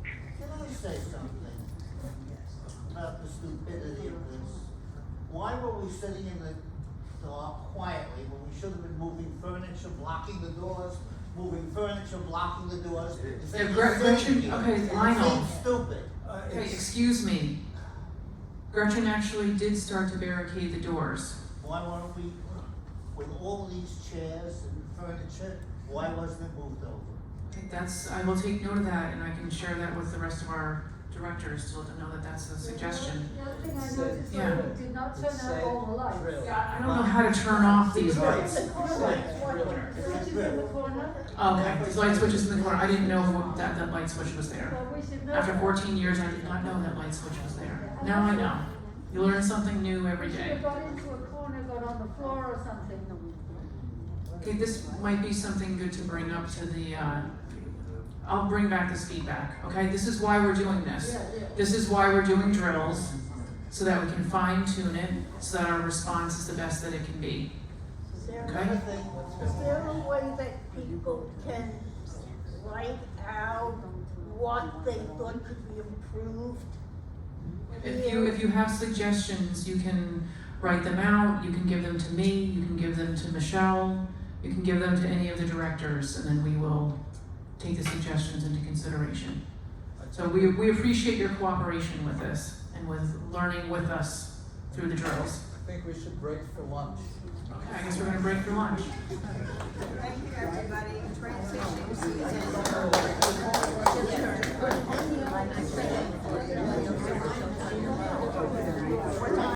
Can I say something about the stupidity of this? Why were we sitting in the dark quietly when we should have been moving furniture, blocking the doors, moving furniture, blocking the doors? Instead of Gretchen, sitting here okay, and Lionel. being stupid. Okay, excuse me. Gretchen actually did start to barricade the doors. Why weren't we, with all these chairs and furniture, why wasn't it moved over? I think I will take note of that and I can share that with the rest of our directors to let them know that that's a suggestion. The other thing I noticed Yeah. was we did not turn out all the lights. Yeah, I don't know how to turn off these lights. The corner lights, the switches in the corner. Okay, these light switches in the corner, I didn't know that light switch was there. Well, we should know. After 14 years, I did not know that light switch was there. Now I know. You learn something new every We should day. have got into a corner, got on the floor or something. Okay, this might be something good to bring up to the I'll bring back this feedback, okay? This is why we're doing this. This is why we're doing drills, so that we can fine tune it, so that our response is the best that it can be. Is there Okay. another thing? Is there a way that people can write out what they thought could be improved? If you have suggestions, you can write them out, you can give them to me, you can give them to Michelle, you can give them to any of the directors, and then we will take the suggestions into consideration. So we appreciate your cooperation with this and with learning with us through the drills. I think we should break for lunch. Okay, I guess we're gonna break for lunch. Thank you, everybody. Transition season.